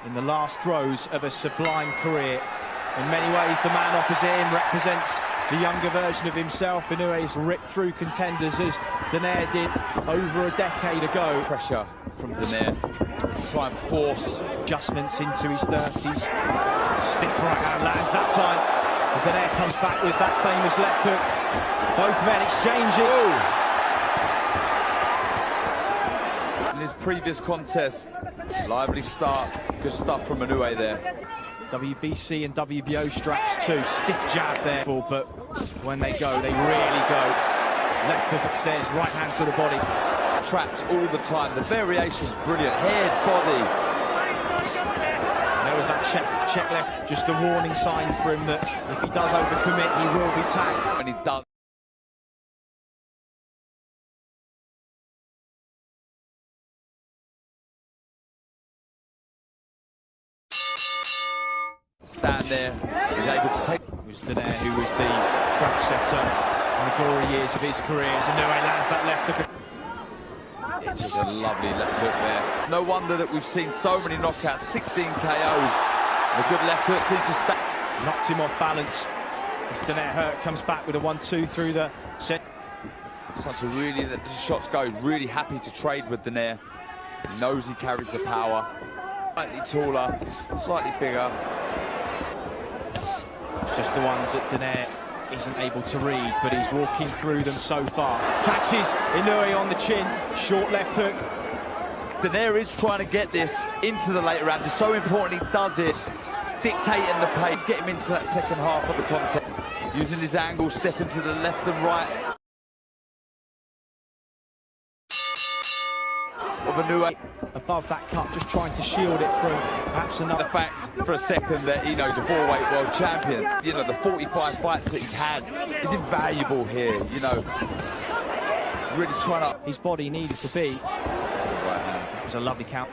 in the last throes of a sublime career. In many ways, the man opposite him represents the younger version of himself. Inoue's ripped through contenders as Donaire did over a decade ago. Pressure from Donaire, try and force adjustments into his 30s. Stiff right hand lands that time. And Donaire comes back with that famous left hook. Both men exchanging. In his previous contest, lively start, good stuff from Inoue there. WBC and WBO straps too. Stiff jab there, but when they go, they really go. Left hook upstairs, right hand to the body. Traps all the time. The variation's brilliant. Head, body. There was that check left. Just the warning signs for him that if he does overcommit, he will be tagged. And he does. Stand there, he's able to take. It was Donaire who was the trap setter in the glory years of his career. As Inoue lands that left hook. It's just a lovely left hook there. No wonder that we've seen so many knockouts, 16 KOs. The good left hook seems to stay. Knocked him off balance. As Donaire hurt, comes back with a 1-2 through the set. Such a really, the shots go. He's really happy to trade with Donaire. He knows he carries the power. Slightly taller, slightly bigger. It's just the ones that Donaire isn't able to read, but he's walking through them so far. Catches Inoue on the chin, short left hook. Donaire is trying to get this into the later rounds. It's so important he does it, dictating the pace, get him into that second half of the contest. Using his angle, stepping to the left and right. Of Inoue. Above that cut, just trying to shield it from perhaps another. The fact for a second that, you know, the four-weight world champion, you know, the 45 fights that he's had is invaluable here, you know. Really trying to. His body needed to be. It was a lovely count.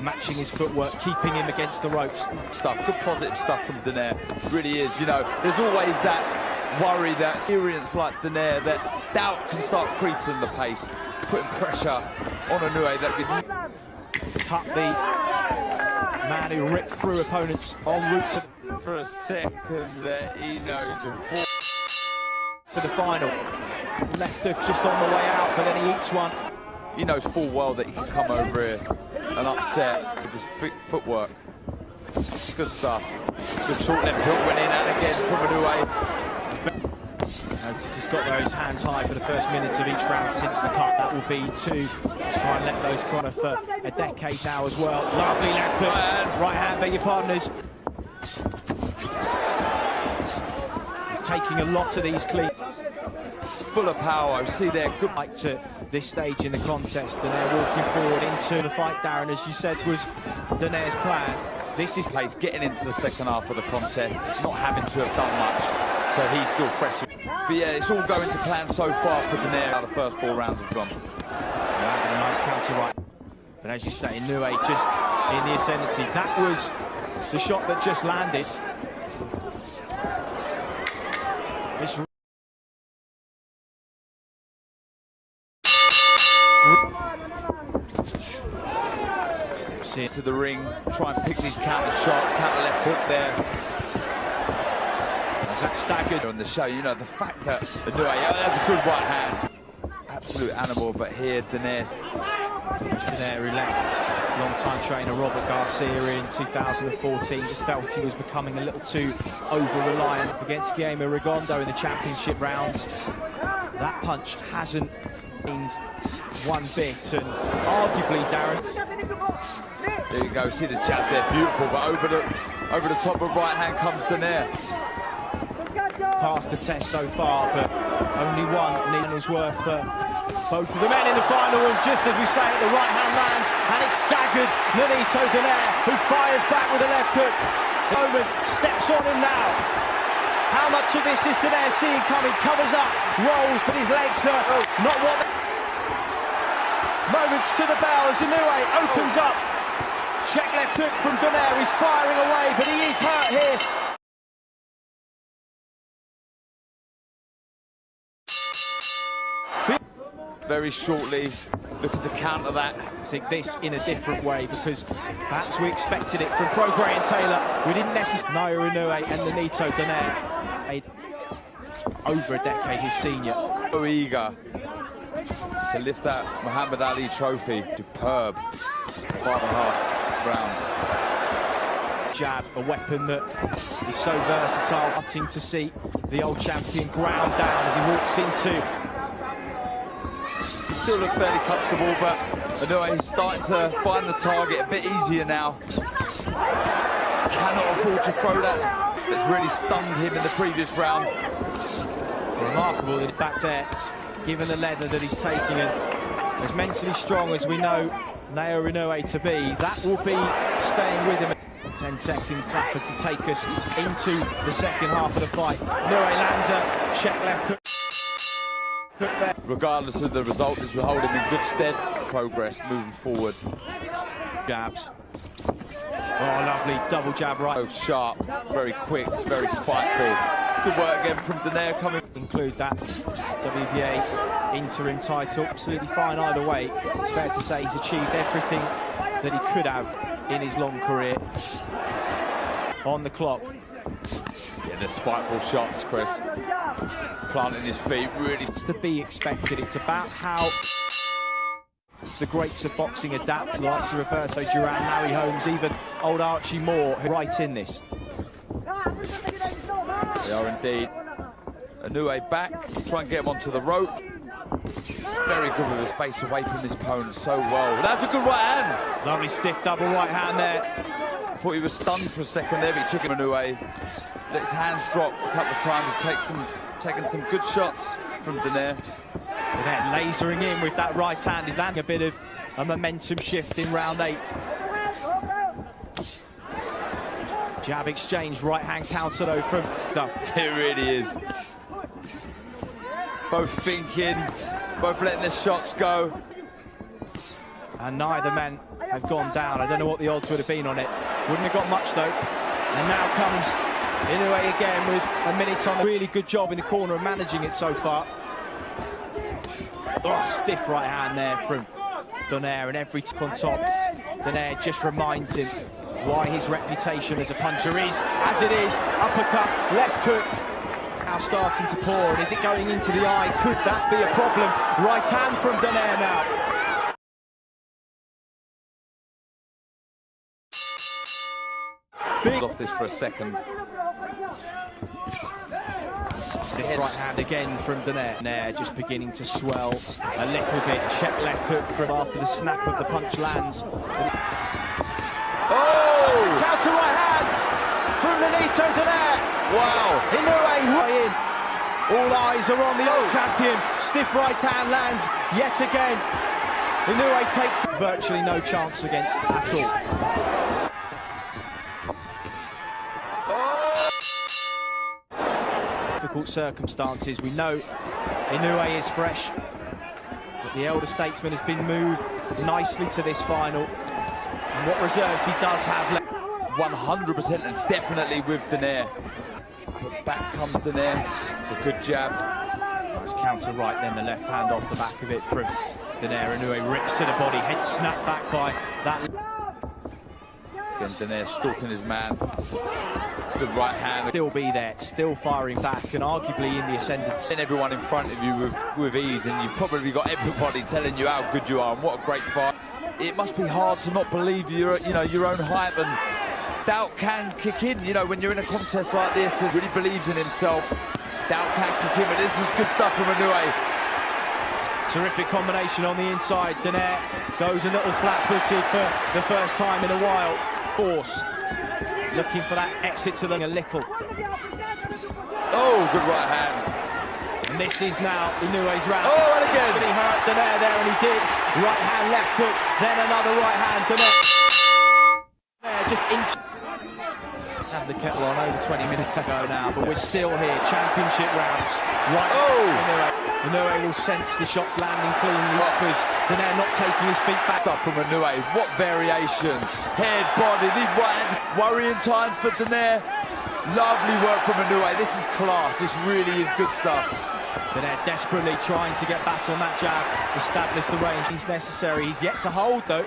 Matching his footwork, keeping him against the ropes. Good positive stuff from Donaire. Really is, you know, there's always that worry, that experience like Donaire, that doubt can start creeping the pace, putting pressure on Inoue that could cut the man who ripped through opponents en route to. For a second there, Inoue to the final. Left hook just on the way out, but then he eats one. He knows full well that he can come over here and upset with his footwork. Good stuff. Good short left hook went in and again from Inoue. Notice he's got those hands high for the first minutes of each round since the cut. That will be two. Just try and let those corner for a decade now as well. Lovely left hook. Right hand, beg your pardoners. He's taking a lot of these clean. Full of power. See there. Good. Like to this stage in the contest, and they're walking forward into the fight, Darren, as you said, was Donaire's plan. This is place getting into the second half of the contest, not having to have done much, so he's still fresh. But yeah, it's all going to plan so far for Donaire. How the first 4 rounds have gone. Landed a nice counter right, but as you say, Inoue just in the ascendancy. That was the shot that just landed. To the ring, try and pick these counter shots, counter left hook there. That staggered on the show, you know, the fact that Inoue, that's a good right hand. Absolute animal, but here Donaire who left long-time trainer Robert Garcia in 2014, just felt he was becoming a little too over-reliant against Guillermo Rigondeaux in the championship rounds. That punch hasn't been one bit, and arguably, Darren. There you go, see the jab there, beautiful, but over the top of right hand comes Donaire. Passed the test so far, but only one is worth for both of the men in the final, and just as we say it, the right hand lands, and it's staggered Nonito Donaire, who fires back with a left hook. Moment steps on him now. How much of this is Donaire seeing coming? Covers up, rolls, but his legs are not what. Moments to the bell as Inoue opens up. Check left hook from Donaire. He's firing away, but he is hurt here. very shortly, looking to counter that. This in a different way, because perhaps we expected it from Prograis and Taylor. We didn't necessarily. Inoue and Nonito Donaire, over a decade his senior. So eager to lift that Muhammad Ali trophy. Superb. 5.5 rounds. Jab, a weapon that is so versatile. Starting to see the old champion ground down as he walks into. He still looks fairly comfortable, but Inoue he's starting to find the target a bit easier now. Cannot afford to throw that. That's really stunned him in the previous round. Remarkable that he's back there, given the leather that he's taking, and as mentally strong as we know Naoya Inoue to be, that will be staying with him. 10 seconds Clapper to take us into the second half of the fight. Inoue lands a check left hook there. Regardless of the result, this will hold him in good stead. Progress moving forward. Jabs. Oh, lovely double jab right. So sharp, very quick, very spiteful. Good work again from Donaire coming. Include that WBA interim title. Absolutely fine either way. It's fair to say he's achieved everything that he could have in his long career. On the clock. Yeah, the spiteful shots, Chris. Planting his feet, really. It's to be expected. It's about how the greats of boxing adapt to the likes of Roberto Duran, Larry Holmes, even old Archie Moore, right in this. They are indeed. Inoue back, try and get him onto the rope. He's very good with the space away from his opponent so well. That's a good right hand. Lovely stiff double right hand there. I thought he was stunned for a second there, but he took him Inoue. Let his hands drop a couple of times. Taking some good shots from Donaire. Donaire lasering in with that right hand. He's landing a bit of a momentum shift in round 8. Jab exchange, right hand counter though from Duff. It really is. Both thinking, both letting their shots go. And neither man have gone down. I don't know what the odds would have been on it. Wouldn't have got much though. And now comes Inoue again with a minute on. Really good job in the corner of managing it so far. Oh, stiff right hand there from Donaire, and every tip on top. Donaire just reminds him why his reputation as a puncher is as it is. Uppercut, left hook. Now starting to pour, and is it going into the eye? Could that be a problem? Right hand from Donaire now. Big off this for a second. Right hand again from Donaire. Donaire just beginning to swell a little bit. Check left hook from after the snap of the punch lands. Oh! Counter right hand from Nonito Donaire. Wow! Inoue in. All eyes are on the old champion. Stiff right hand lands yet again. Inoue takes virtually no chance against at all. Difficult circumstances. We know Inoue is fresh, but the elder statesman has been moved nicely to this final. And what reserves he does have left. 100% and definitely with Donaire. But back comes Donaire. It's a good jab. It's counter right, then the left hand off the back of it from Donaire. Inoue rips to the body, head snapped back by that. Again, Donaire stalking his man. Good right hand. Still be there, still firing back, and arguably in the ascendant. Seeing everyone in front of you with ease, and you've probably got everybody telling you how good you are and what a great fight. It must be hard to not believe your own hype, and doubt can kick in. You know, when you're in a contest like this and really believes in himself, doubt can kick in. But this is good stuff from Inoue. Terrific combination on the inside. Donaire goes a little flat-footed for the first time in a while. Force. Looking for that exit to the a little. Oh, good right hand. And this is now Inoue's round. Oh, and again. He hurt Donaire there, and he did. Right hand, left hook, then another right hand. Donaire just had the kettle on over 20 minutes ago now, but we're still here. Championship rounds. Right. Oh. Inoue will sense the shots landing cleanly because Donaire not taking his feet back. Stuff from Inoue. What variations. Head, body, these right hands. Worrying times for Donaire. Lovely work from Inoue. This is class. This really is good stuff. Donaire desperately trying to get back on that jab, establish the range. He's necessary. He's yet to hold though.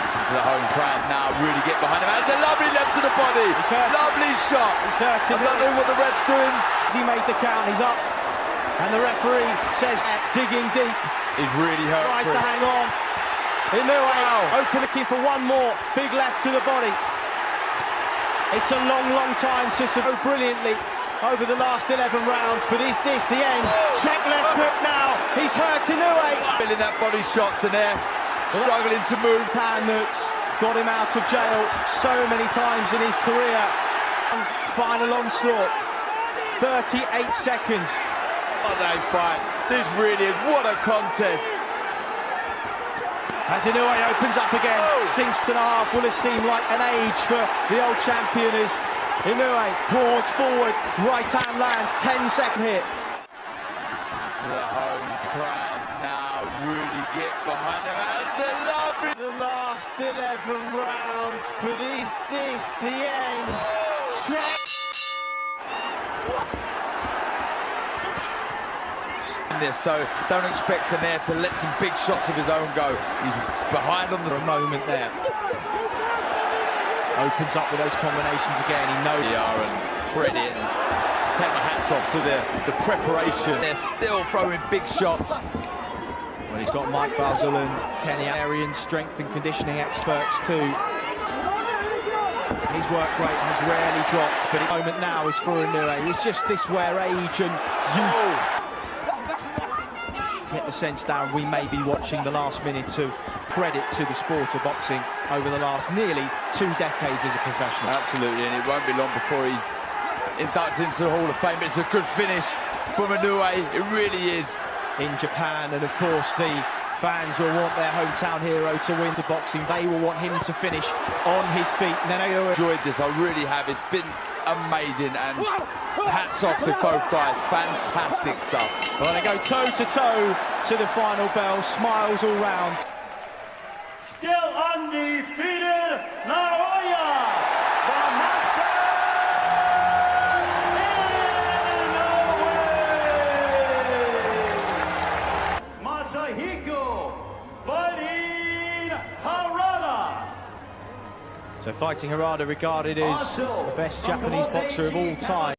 Listen to the home crowd now, really get behind him. That's a lovely left to the body. Lovely shot. He's hurting. I don't know what the Red's doing. He made the count. He's up. And the referee says digging deep. He's really hurt. Tries to hang on. Inoue open, looking for one more. Big left to the body. It's a long, long time to so brilliantly over the last 11 rounds, but is this the end? Check left hook now. He's hurt Inoue. Feeling that body shot, Donaire. Struggling to move. Hand that's got him out of jail so many times in his career. Final onslaught. 38 seconds. What a fight. This really is, what a contest. As Inoue opens up again, sinks to the half, will have seemed like an age for the old champion as Inoue pours forward, right hand lands, 10-second hit. The home crowd now really get behind him. The last 11 rounds, but is this the end? So don't expect Donaire to let some big shots of his own go. He's behind on the moment there. Opens up with those combinations again. He knows they are, and credit and take my hats off to the preparation. They're still throwing big shots. Well, he's got Mike Basil and Kenny Arian, strength and conditioning experts too. His work rate has rarely dropped, but the moment now is for Inoue. It's just this where age and youth. Get the sense, Darren, we may be watching the last minutes of credit to the sport of boxing over the last nearly 2 decades as a professional. Absolutely, and it won't be long before he's inducted into the Hall of Fame. It's a good finish from Inoue, it really is. In Japan, and of course the fans will want their hometown hero to win to boxing. They will want him to finish on his feet. Inoue enjoyed this, I really have. It's been amazing, and hats off to both guys. Fantastic stuff. Well, they go toe to toe to the final bell. Smiles all round. Still undefeated, Naoya, the master, Inoue. Masahiko fighting Harada. So fighting Harada, regarded as the best Japanese boxer of all time.